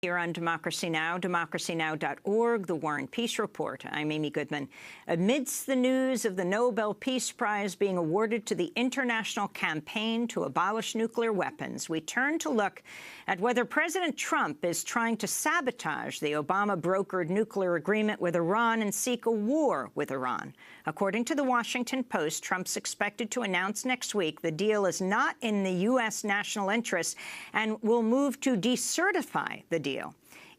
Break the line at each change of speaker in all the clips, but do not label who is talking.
Here on Democracy Now!, democracynow.org, The War and Peace Report. I'm Amy Goodman. Amidst the news of the Nobel Peace Prize being awarded to the international campaign to abolish nuclear weapons, we turn to look at whether President Trump is trying to sabotage the Obama-brokered nuclear agreement with Iran and seek a war with Iran. According to the Washington Post, Trump's expected to announce next week the deal is not in the U.S. national interest and will move to decertify the deal.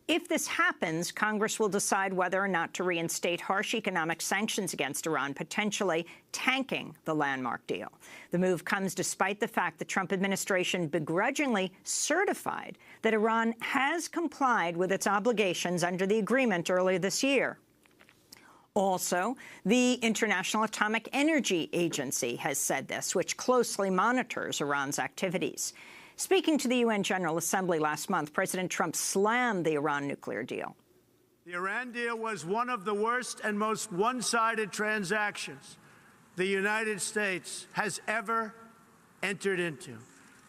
If this happens, Congress will decide whether or not to reinstate harsh economic sanctions against Iran, potentially tanking the landmark deal. The move comes despite the fact the Trump administration begrudgingly certified that Iran has complied with its obligations under the agreement earlier this year. Also, the International Atomic Energy Agency has said this, which closely monitors Iran's activities. Speaking to the UN General Assembly last month, President Trump slammed the Iran nuclear deal.
The Iran deal was one of the worst and most one-sided transactions the United States has ever entered into.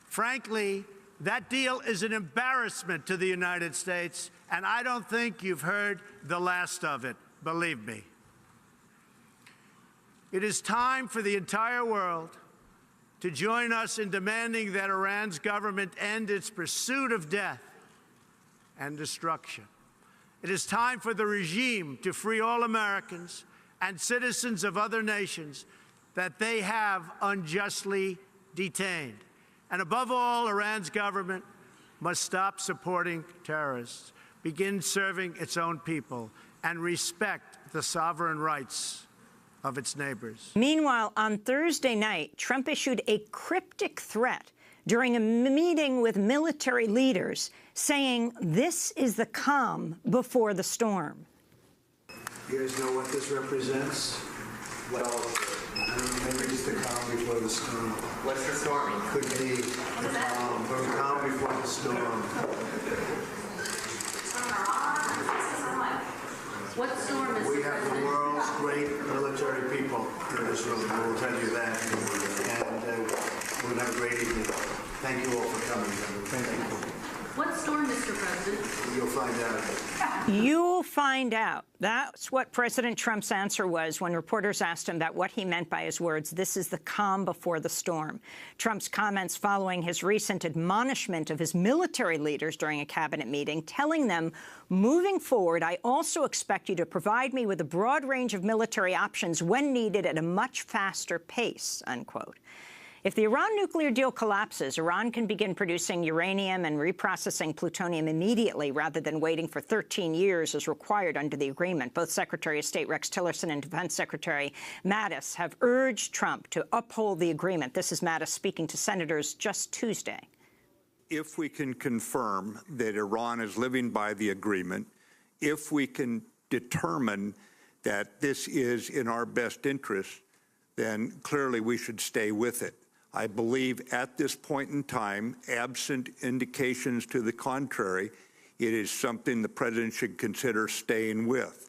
Frankly, that deal is an embarrassment to the United States, and I don't think you've heard the last of it, believe me. It is time for the entire world to join us in demanding that Iran's government end its pursuit of death and destruction. It is time for the regime to free all Americans and citizens of other nations that they have unjustly detained. And above all, Iran's government must stop supporting terrorists, begin serving its own people, and respect the sovereign rights of its neighbors.
Meanwhile, on Thursday night, Trump issued a cryptic threat during a meeting with military leaders, saying this is the calm before the storm.
You guys know what this represents?
Well,
Maybe it's the calm before the storm.
what's the storm?
Could be the calm before the storm.
What storm is
We have the world's great military people in this room. I will tell you that. And we'll have a great evening. Thank you all for coming. Thank you.
What storm, Mr. President?
You'll find out.
You'll find out. That's what President Trump's answer was when reporters asked him about what he meant by his words, this is the calm before the storm. Trump's comments following his recent admonishment of his military leaders during a cabinet meeting, telling them, moving forward, I also expect you to provide me with a broad range of military options when needed at a much faster pace, unquote. If the Iran nuclear deal collapses, Iran can begin producing uranium and reprocessing plutonium immediately rather than waiting for 13 years as required under the agreement. Both Secretary of State Rex Tillerson and Defense Secretary Mattis have urged Trump to uphold the agreement. This is Mattis speaking to senators just Tuesday.
If we can confirm that Iran is living by the agreement, if we can determine that this is in our best interest, then clearly we should stay with it. I believe at this point in time, absent indications to the contrary, it is something the president should consider staying with.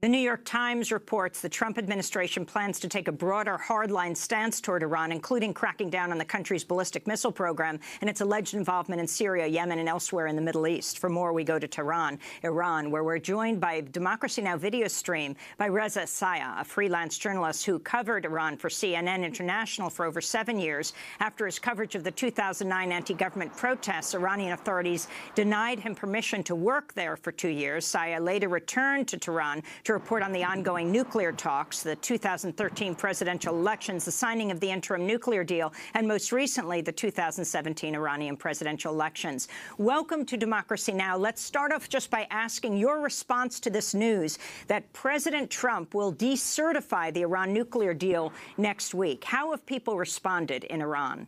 The New York Times reports the Trump administration plans to take a broader hardline stance toward Iran, including cracking down on the country's ballistic missile program and its alleged involvement in Syria, Yemen, and elsewhere in the Middle East. For more, we go to Tehran, Iran, where we're joined by Democracy Now! Video stream by Reza Saya, a freelance journalist who covered Iran for CNN International for over 7 years. After his coverage of the 2009 anti-government protests, Iranian authorities denied him permission to work there for 2 years. Saya later returned to Tehran to report on the ongoing nuclear talks, the 2013 presidential elections, the signing of the interim nuclear deal, and most recently, the 2017 Iranian presidential elections. Welcome to Democracy Now! Let's start off just by asking your response to this news that President Trump will decertify the Iran nuclear deal next week. How have people responded in Iran?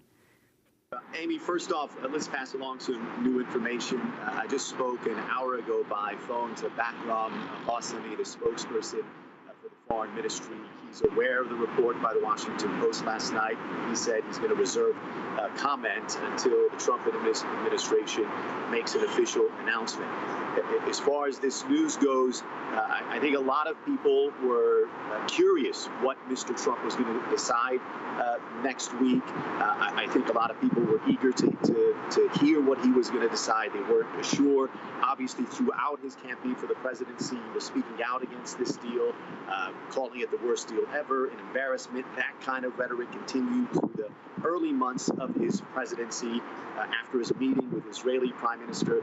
Amy, first off, let's pass along some new information. I just spoke an hour ago by phone to Bahram Hosseini, the spokesperson for the Foreign Ministry. He's aware of the report by the Washington Post last night. He said he's going to reserve comment until the Trump administration makes an official announcement. As far as this news goes, I think a lot of people were curious what Mr. Trump was going to decide next week. I think a lot of people were eager to hear what he was going to decide. They weren't sure. Obviously, throughout his campaign for the presidency, he was speaking out against this deal, calling it the worst deal ever, an embarrassment. That kind of rhetoric continued through the early months of his presidency. After his meeting with Israeli Prime Minister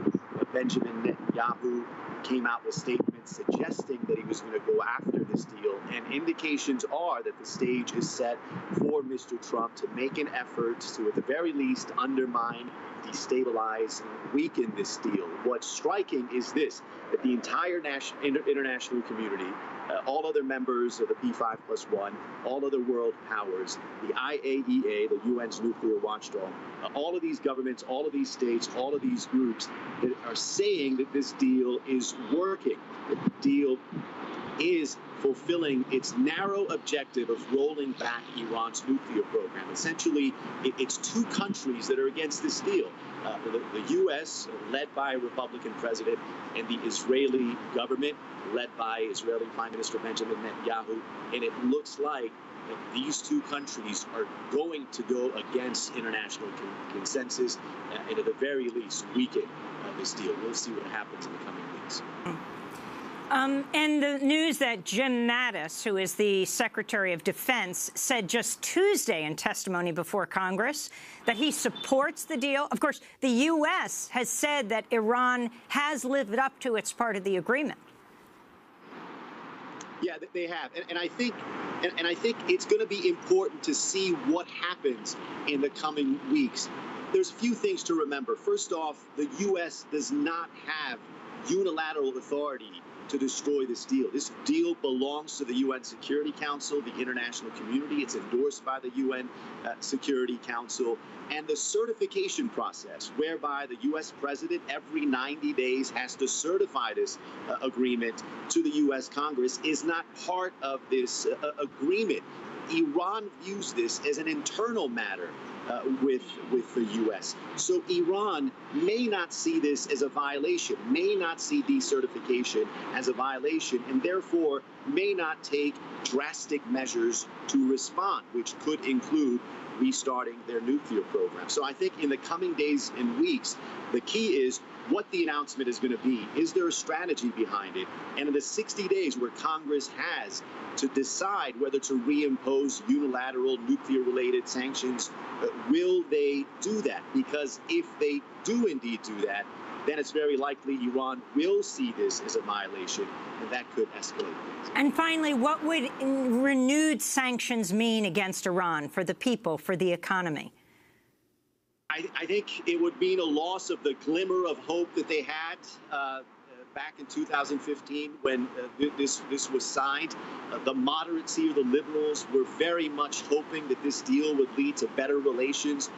Benjamin Netanyahu, came out with statements suggesting that he was going to go after this deal. And indications are that the stage is set for Mr. Trump to make an effort to, at the very least, undermine, destabilize, and weaken this deal. What's striking is this, that the entire international community, all other members of the P5+1, all other world powers, the IAEA, the UN's nuclear watchdog, all of these governments, all of these states, all of these groups that are saying that this deal is working, that the deal is fulfilling its narrow objective of rolling back Iran's nuclear program. Essentially, it's two countries that are against this deal. The U.S., led by a Republican president, and the Israeli government, led by Israeli Prime Minister Benjamin Netanyahu. And it looks like these two countries are going to go against international consensus and at the very least weaken this deal. We'll see what happens in the coming weeks.
And the news that Jim Mattis, who is the Secretary of Defense, said just Tuesday in testimony before Congress that he supports the deal. Of course, the U.S. has said that Iran has lived up to its part of the agreement.
Yeah, they have, and I think it's going to be important to see what happens in the coming weeks. There's a few things to remember. First off, the U.S. does not have unilateral authority to destroy this deal. This deal belongs to the UN Security Council, the international community. It's endorsed by the UN Security Council. And the certification process, whereby the U.S. president every 90 days has to certify this agreement to the U.S. Congress, is not part of this agreement. Iran views this as an internal matter with the U.S. So Iran may not see this as a violation, may not see decertification as a violation, and therefore may not take drastic measures to respond, which could include restarting their nuclear program. So I think in the coming days and weeks, the key is what the announcement is going to be. Is there a strategy behind it? And in the 60 days where Congress has to decide whether to reimpose unilateral nuclear-related sanctions, will they do that? Because if they do indeed do that, then it's very likely Iran will see this as a violation, and that could escalate things.
And finally, what would renewed sanctions mean against Iran for the people, for the economy?
I think it would mean a loss of the glimmer of hope that they had back in 2015 when this was signed. The moderacy or the liberals were very much hoping that this deal would lead to better relations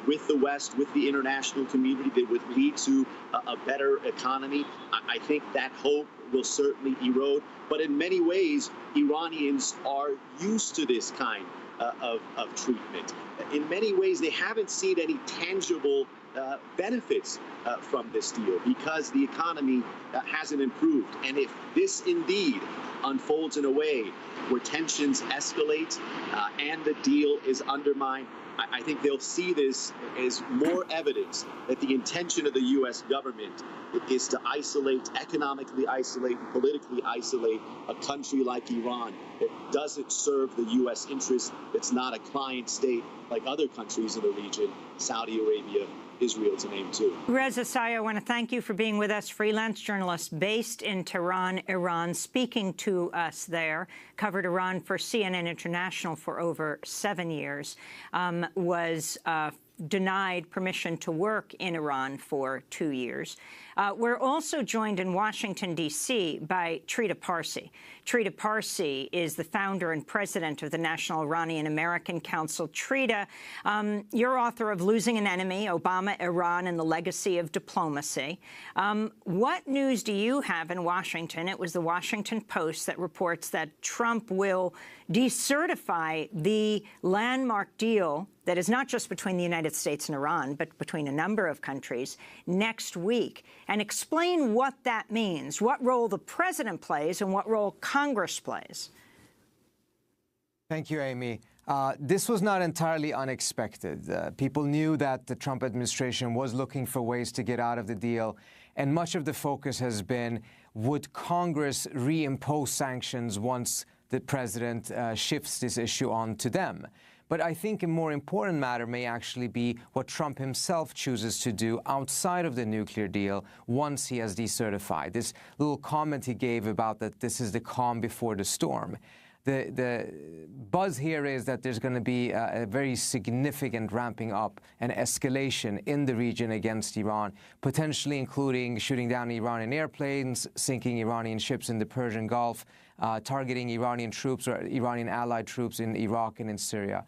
with the West, with the international community, that would lead to a better economy. I think that hope will certainly erode. But in many ways, Iranians are used to this kind of treatment. In many ways, they haven't seen any tangible benefits from this deal because the economy hasn't improved. And if this indeed unfolds in a way where tensions escalate and the deal is undermined, I think they'll see this as more evidence that the intention of the U.S. government is to isolate, economically isolate, and politically isolate a country like Iran that doesn't serve the U.S. interest, that's not a client state like other countries in the region, Saudi Arabia, Israel to name two.
Reza Sayah, I want to thank you for being with us, freelance journalist based in Tehran, Iran, speaking to us there, covered Iran for CNN International for over 7 years, was denied permission to work in Iran for 2 years. We're also joined in Washington, D.C. by Trita Parsi. Trita Parsi is the founder and president of the National Iranian American Council. Trita, you're author of Losing an Enemy, Obama, Iran, and the Legacy of Diplomacy. What news do you have in Washington? It was the Washington Post that reports that Trump will decertify the landmark deal that is not just between the United States and Iran, but between a number of countries next week. And explain what that means, what role the president plays and what role Congress plays.
Thank you, Amy. This was not entirely unexpected. People knew that the Trump administration was looking for ways to get out of the deal, and much of the focus has been, would Congress reimpose sanctions once the president shifts this issue on to them? But I think a more important matter may actually be what Trump himself chooses to do outside of the nuclear deal once he has decertified. This little comment he gave about that this is the calm before the storm. The buzz here is that there's going to be a very significant ramping up and escalation in the region against Iran, potentially including shooting down Iranian airplanes, sinking Iranian ships in the Persian Gulf, targeting Iranian troops or Iranian allied troops in Iraq and in Syria.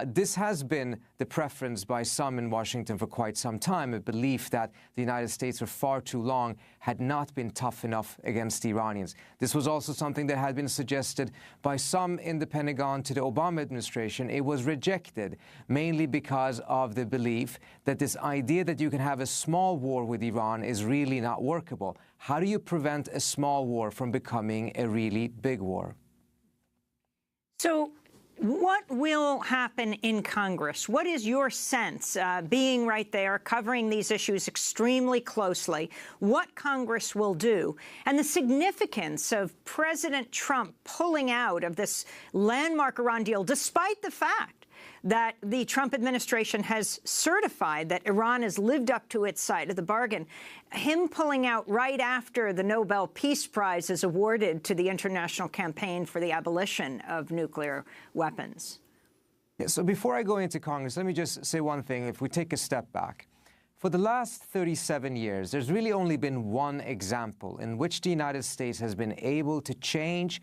This has been the preference by some in Washington for quite some time, a belief that the United States for far too long had not been tough enough against the Iranians. This was also something that had been suggested by some in the Pentagon to the Obama administration. It was rejected, mainly because of the belief that this idea that you can have a small war with Iran is really not workable. How do you prevent a small war from becoming a really big war?
So what will happen in Congress? What is your sense, being right there, covering these issues extremely closely, what Congress will do, and the significance of President Trump pulling out of this landmark Iran deal, despite the fact that the Trump administration has certified that Iran has lived up to its side of the bargain? Him pulling out right after the Nobel Peace Prize is awarded to the International Campaign for the Abolition of Nuclear Weapons.
Yeah, so before I go into Congress, let me just say one thing. If we take a step back, for the last 37 years, there's really only been one example in which the United States has been able to change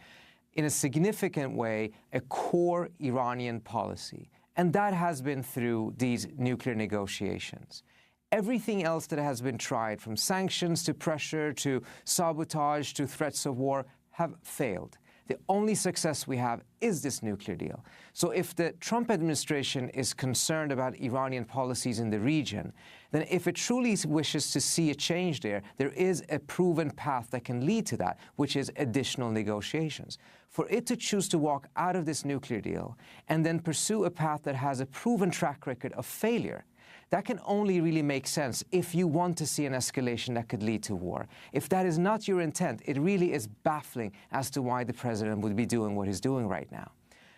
in a significant way a core Iranian policy. And that has been through these nuclear negotiations. Everything else that has been tried, from sanctions to pressure to sabotage to threats of war, have failed. The only success we have is this nuclear deal. So if the Trump administration is concerned about Iranian policies in the region, then if it truly wishes to see a change there, there is a proven path that can lead to that, which is additional negotiations. For it to choose to walk out of this nuclear deal and then pursue a path that has a proven track record of failure, that can only really make sense if you want to see an escalation that could lead to war. If that is not your intent, it really is baffling as to why the president would be doing what he's doing right now.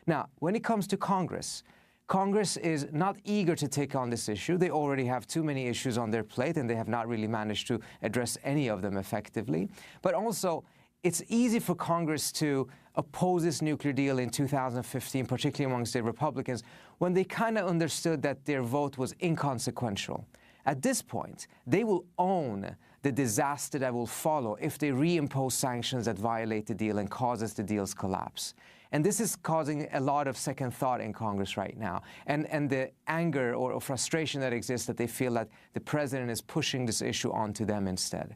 Now, when it comes to Congress, Congress is not eager to take on this issue. They already have too many issues on their plate, and they have not really managed to address any of them effectively. But also, it's easy for Congress to oppose this nuclear deal in 2015, particularly amongst the Republicans, when they kind of understood that their vote was inconsequential. At this point, they will own the disaster that will follow if they reimpose sanctions that violate the deal and causes the deal's collapse. And this is causing a lot of second thought in Congress right now. And the anger or frustration that exists, that they feel that the president is pushing this issue onto them instead.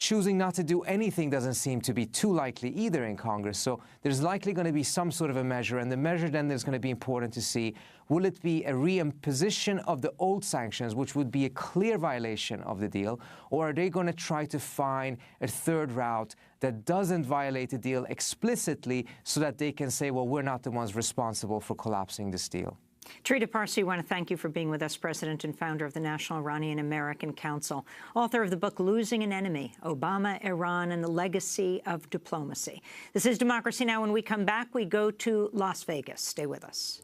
Choosing not to do anything doesn't seem to be too likely either in Congress. So there's likely going to be some sort of a measure, and the measure then is going to be important to see. Will it be a reimposition of the old sanctions, which would be a clear violation of the deal, or are they going to try to find a third route that doesn't violate the deal explicitly so that they can say, well, we're not the ones responsible for collapsing this deal?
Trita Parsi, I want to thank you for being with us, President and founder of the National Iranian American Council, author of the book Losing an Enemy, Obama, Iran, and the Legacy of Diplomacy. This is Democracy Now! When we come back, we go to Las Vegas. Stay with us.